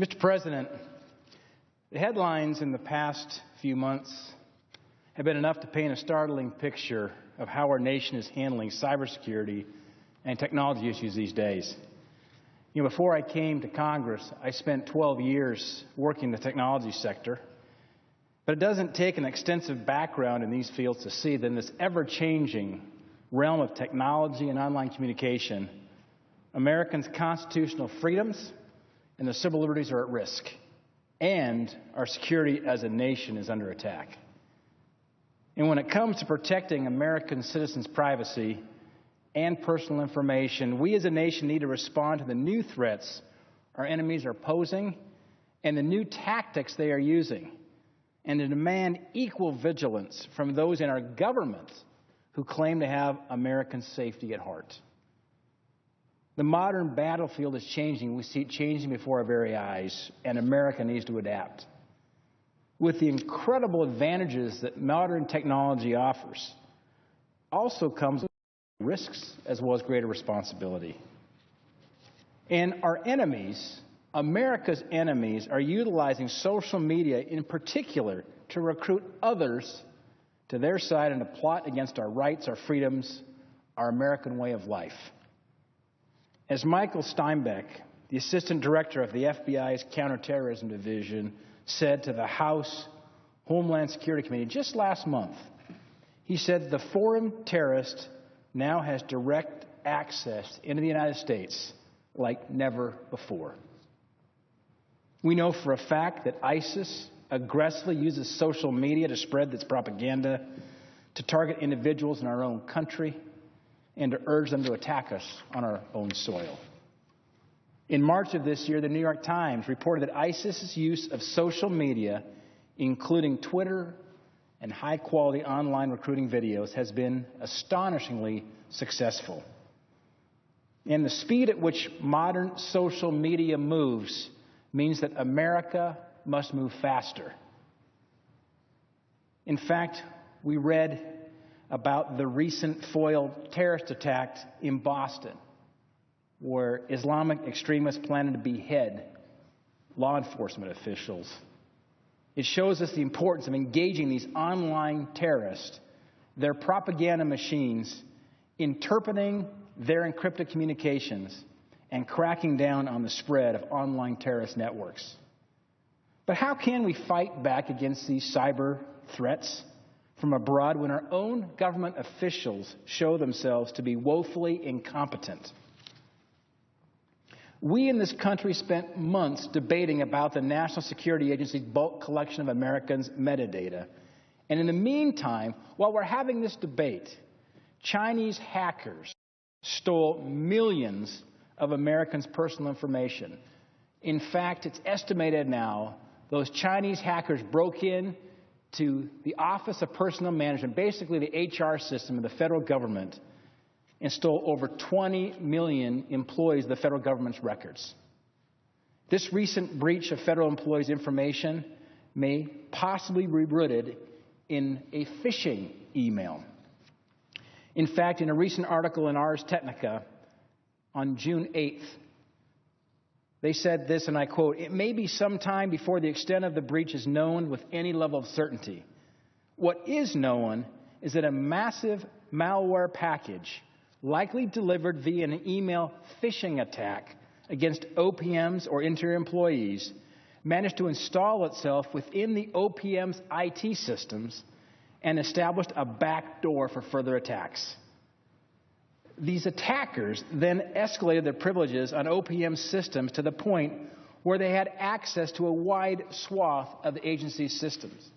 Mr. President, the headlines in the past few months have been enough to paint a startling picture of how our nation is handling cybersecurity and technology issues these days. Before I came to Congress, I spent 12 years working in the technology sector. But it doesn't take an extensive background in these fields to see that in this ever-changing realm of technology and online communication, Americans' constitutional freedoms and their civil liberties are at risk, and our security as a nation is under attack. And when it comes to protecting American citizens' privacy and personal information, we as a nation need to respond to the new threats our enemies are posing and the new tactics they are using, and to demand equal vigilance from those in our government who claim to have American safety at heart. The modern battlefield is changing. We see it changing before our very eyes, and America needs to adapt. With the incredible advantages that modern technology offers, also comes risks as well as greater responsibility. And our enemies, America's enemies, are utilizing social media in particular to recruit others to their side and to plot against our rights, our freedoms, our American way of life. As Michael Steinbeck, the Assistant Director of the FBI's Counterterrorism Division, said to the House Homeland Security Committee just last month, he said the foreign terrorist now has direct access into the United States like never before. We know for a fact that ISIS aggressively uses social media to spread its propaganda, to target individuals in our own country, and to urge them to attack us on our own soil. In March of this year, the New York Times reported that ISIS's use of social media, including Twitter and high-quality online recruiting videos, has been astonishingly successful. And the speed at which modern social media moves means that America must move faster. In fact, we read about the recent foiled terrorist attack in Boston, where Islamic extremists planned to behead law enforcement officials. It shows us the importance of engaging these online terrorists, their propaganda machines, interpreting their encrypted communications, and cracking down on the spread of online terrorist networks. But how can we fight back against these cyber threats from abroad when our own government officials show themselves to be woefully incompetent? We in this country spent months debating about the National Security Agency's bulk collection of Americans' metadata. And in the meantime, while we're having this debate, Chinese hackers stole millions of Americans' personal information. In fact, it's estimated now those Chinese hackers broke in to the Office of Personnel Management, basically the HR system of the federal government, and stole over 20 million employees of the federal government's records. This recent breach of federal employees' information may possibly be rooted in a phishing email. In fact, in a recent article in Ars Technica on June 8th, they said this, and I quote, "It may be some time before the extent of the breach is known with any level of certainty. What is known is that a massive malware package, likely delivered via an email phishing attack against OPMs or interior employees, managed to install itself within the OPM's IT systems and established a backdoor for further attacks. These attackers then escalated their privileges on OPM systems to the point where they had access to a wide swath of the agency's systems.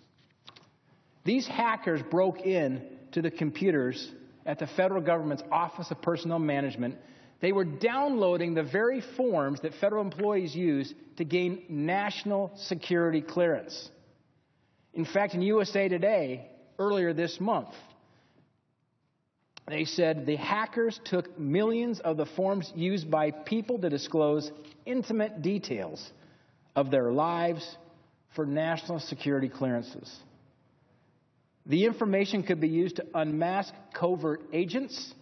These hackers broke in to the computers at the federal government's Office of Personnel Management. They were downloading the very forms that federal employees use to gain national security clearance. In fact, in USA Today, earlier this month, they said the hackers took millions of the forms used by people to disclose intimate details of their lives for national security clearances. The information could be used to unmask covert agents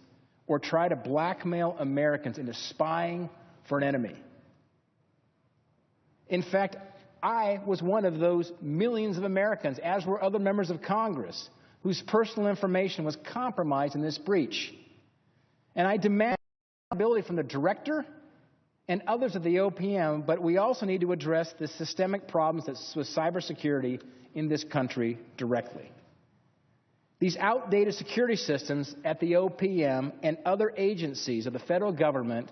or try to blackmail Americans into spying for an enemy. In fact, I was one of those millions of Americans, as were other members of Congress, whose personal information was compromised in this breach. And I demand accountability from the director and others of the OPM, but we also need to address the systemic problems with cybersecurity in this country directly. These outdated security systems at the OPM and other agencies of the federal government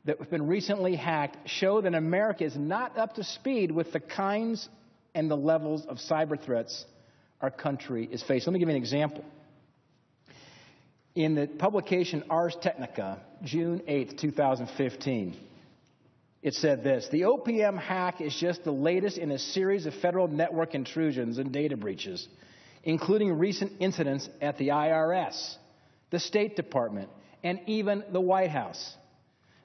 that have been recently hacked show that America is not up to speed with the kinds and the levels of cyber threats our country is facing. Let me give you an example. In the publication Ars Technica, June 8, 2015, it said this: the OPM hack is just the latest in a series of federal network intrusions and data breaches, including recent incidents at the IRS, the State Department, and even the White House.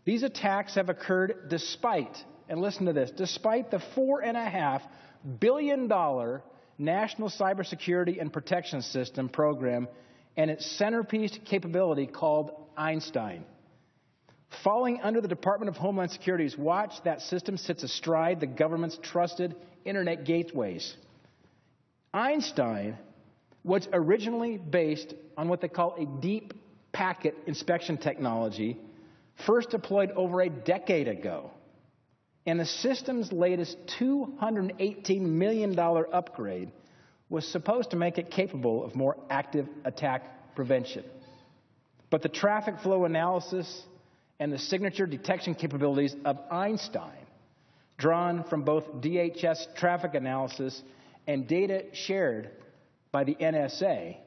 These attacks have occurred despite, and listen to this, despite the $4.5 billion National Cybersecurity and Protection System program and its centerpiece capability called Einstein. Falling under the Department of Homeland Security's watch, that system sits astride the government's trusted internet gateways. Einstein was originally based on what they call a deep packet inspection technology, first deployed over a decade ago. And the system's latest $218 million upgrade was supposed to make it capable of more active attack prevention. But the traffic flow analysis and the signature detection capabilities of Einstein, drawn from both DHS traffic analysis and data shared by the NSA,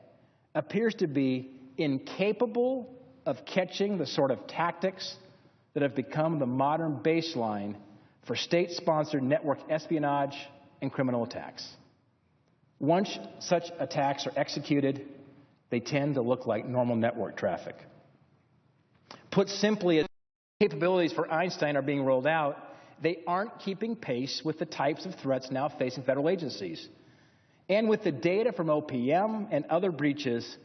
appears to be incapable of catching the sort of tactics that have become the modern baseline for state-sponsored network espionage and criminal attacks. Once such attacks are executed, they tend to look like normal network traffic. Put simply, as capabilities for Einstein are being rolled out, they aren't keeping pace with the types of threats now facing federal agencies. And with the data from OPM and other breaches,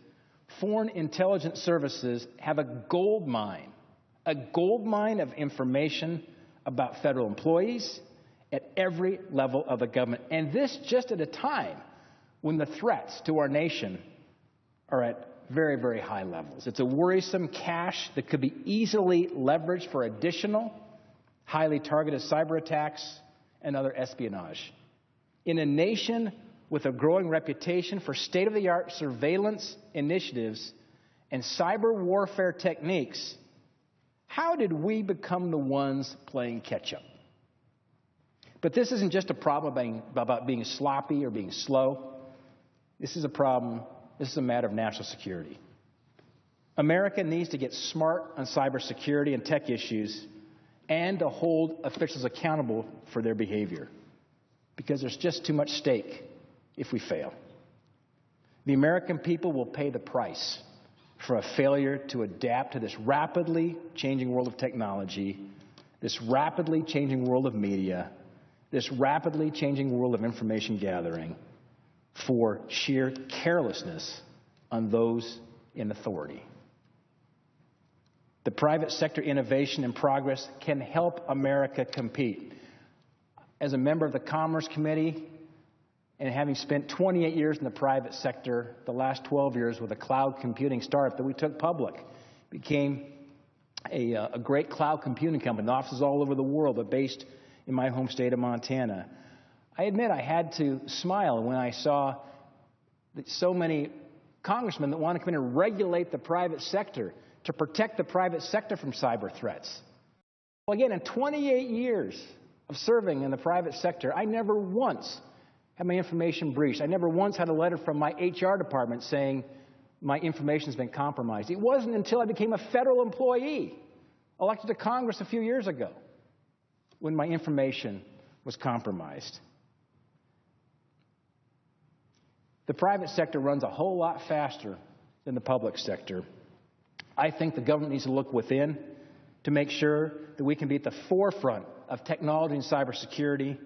foreign intelligence services have a gold mine of information about federal employees at every level of the government. And this just at a time when the threats to our nation are at very, very high levels. It's a worrisome cache that could be easily leveraged for additional, highly targeted cyber attacks and other espionage. In a nation with a growing reputation for state-of-the-art surveillance initiatives and cyber warfare techniques, how did we become the ones playing catch-up? But this isn't just a problem about being sloppy or being slow. This is a matter of national security. America needs to get smart on cybersecurity and tech issues and to hold officials accountable for their behavior, because there's just too much stake if we fail. The American people will pay the price for a failure to adapt to this rapidly changing world of technology, this rapidly changing world of media, this rapidly changing world of information gathering, for sheer carelessness on those in authority. The private sector innovation and progress can help America compete. As a member of the Commerce Committee, and having spent 28 years in the private sector, the last 12 years with a cloud computing startup that we took public, became a great cloud computing company, offices all over the world, but based in my home state of Montana. I admit I had to smile when I saw that so many congressmen that want to come in and regulate the private sector to protect the private sector from cyber threats. Well, again, in 28 years of serving in the private sector, I never once had my information breached. I never once had a letter from my HR department saying my information's been compromised. It wasn't until I became a federal employee, elected to Congress a few years ago, when my information was compromised. The private sector runs a whole lot faster than the public sector. I think the government needs to look within to make sure that we can be at the forefront of technology and cybersecurity.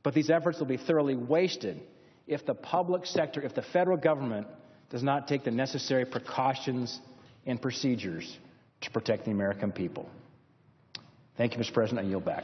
But these efforts will be thoroughly wasted if the public sector, if the federal government does not take the necessary precautions and procedures to protect the American people. Thank you, Mr. President. I yield back.